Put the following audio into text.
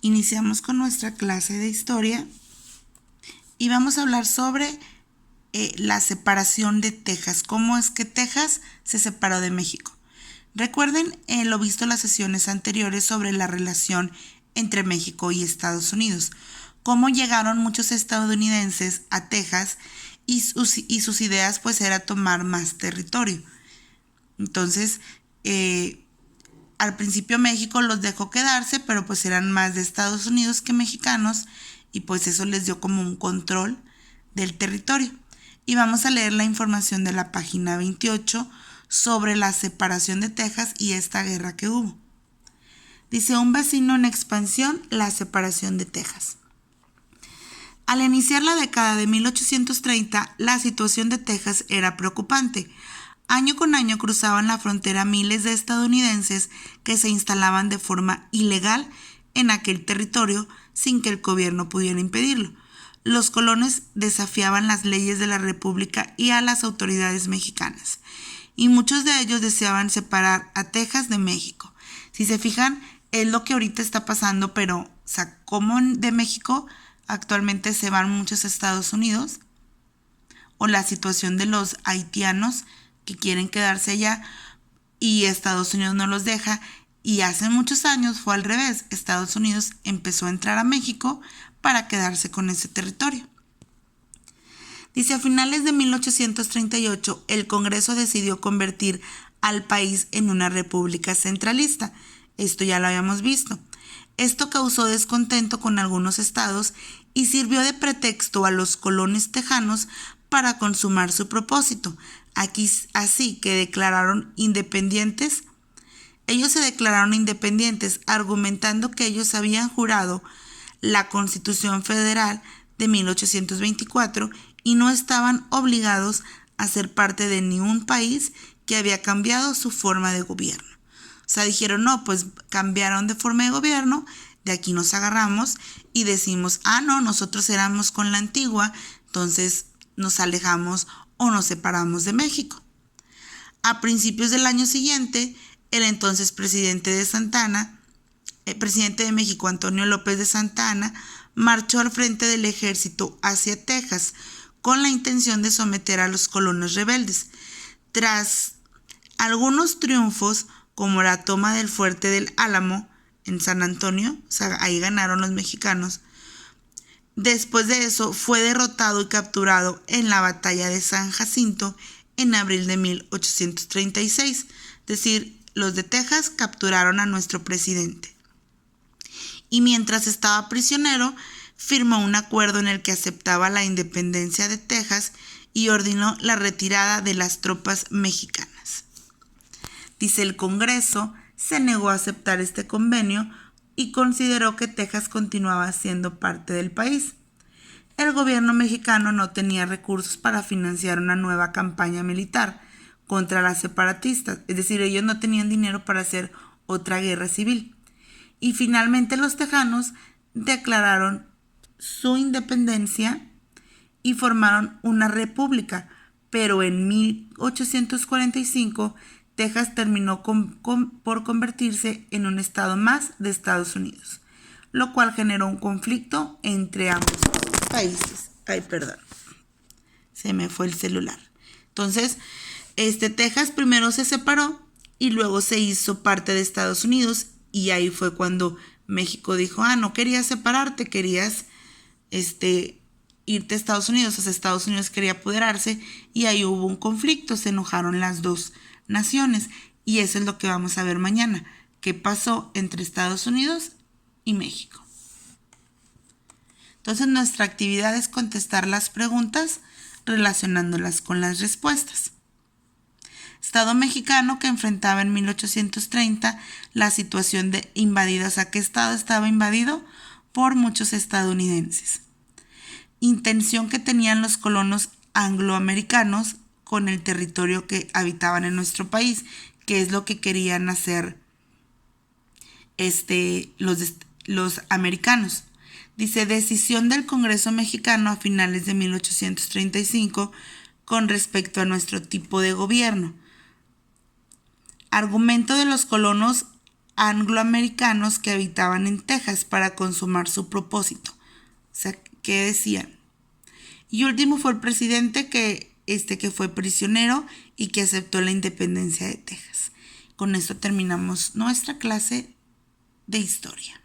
Iniciamos con nuestra clase de historia y vamos a hablar sobre la separación de Texas. ¿Cómo es que Texas se separó de México? Recuerden lo visto en las sesiones anteriores sobre la relación entre México y Estados Unidos. Cómo llegaron muchos estadounidenses a Texas y sus ideas pues era tomar más territorio. Entonces, al principio México los dejó quedarse, pero pues eran más de Estados Unidos que mexicanos y pues eso les dio como un control del territorio. Y vamos a leer la información de la página 28 sobre la separación de Texas y esta guerra que hubo. Dice: un vecino en expansión, la separación de Texas. Al iniciar la década de 1830, la situación de Texas era preocupante. Año con año cruzaban la frontera miles de estadounidenses que se instalaban de forma ilegal en aquel territorio sin que el gobierno pudiera impedirlo. Los colonos desafiaban las leyes de la República y a las autoridades mexicanas, y muchos de ellos deseaban separar a Texas de México. Si se fijan, es lo que ahorita está pasando, pero como de México actualmente se van muchos a Estados Unidos, o la situación de los haitianos que quieren quedarse allá y Estados Unidos no los deja, y hace muchos años fue al revés. Estados Unidos empezó a entrar a México para quedarse con ese territorio. Dice: a finales de 1838 el Congreso decidió convertir al país en una república centralista. Esto ya lo habíamos visto. Esto causó descontento con algunos estados y sirvió de pretexto a los colonos tejanos para consumar su propósito. Así que declararon independientes. Ellos se declararon independientes argumentando que ellos habían jurado la Constitución Federal de 1824 y no estaban obligados a ser parte de ningún país que había cambiado su forma de gobierno. O sea, dijeron, no, pues cambiaron de forma de gobierno, de aquí nos agarramos y decimos, no, nosotros éramos con la antigua, entonces nos alejamos o nos separamos de México. A principios del año siguiente, el entonces presidente de México, Antonio López de Santa Anna, marchó al frente del ejército hacia Texas con la intención de someter a los colonos rebeldes. Tras algunos triunfos, como la toma del fuerte del Álamo en San Antonio, o sea, ahí ganaron los mexicanos. Después de eso fue derrotado y capturado en la batalla de San Jacinto en abril de 1836. Es decir, los de Texas capturaron a nuestro presidente. Y mientras estaba prisionero, firmó un acuerdo en el que aceptaba la independencia de Texas y ordenó la retirada de las tropas mexicanas. Dice: el Congreso se negó a aceptar este convenio y consideró que Texas continuaba siendo parte del país. El gobierno mexicano no tenía recursos para financiar una nueva campaña militar contra las separatistas, es decir, ellos no tenían dinero para hacer otra guerra civil. Y finalmente los tejanos declararon su independencia y formaron una república, pero en 1845 Texas terminó por convertirse en un estado más de Estados Unidos, lo cual generó un conflicto entre ambos países. Se me fue el celular. Entonces, Texas primero se separó y luego se hizo parte de Estados Unidos, y ahí fue cuando México dijo, no querías separarte, querías irte a Estados Unidos. O sea, Estados Unidos quería apoderarse y ahí hubo un conflicto, se enojaron las dos naciones, y eso es lo que vamos a ver mañana, qué pasó entre Estados Unidos y México. Entonces, nuestra actividad es contestar las preguntas relacionándolas con las respuestas. Estado mexicano que enfrentaba en 1830 la situación de invadidos. ¿A qué estado estaba invadido? Por muchos estadounidenses. Intención que tenían los colonos angloamericanos con el territorio que habitaban en nuestro país, que es lo que querían hacer los americanos. Dice: decisión del Congreso mexicano a finales de 1835 con respecto a nuestro tipo de gobierno. Argumento de los colonos angloamericanos que habitaban en Texas para consumar su propósito. O sea, ¿qué decían? Y último fue el presidente que fue prisionero y que aceptó la independencia de Texas. Con esto terminamos nuestra clase de historia.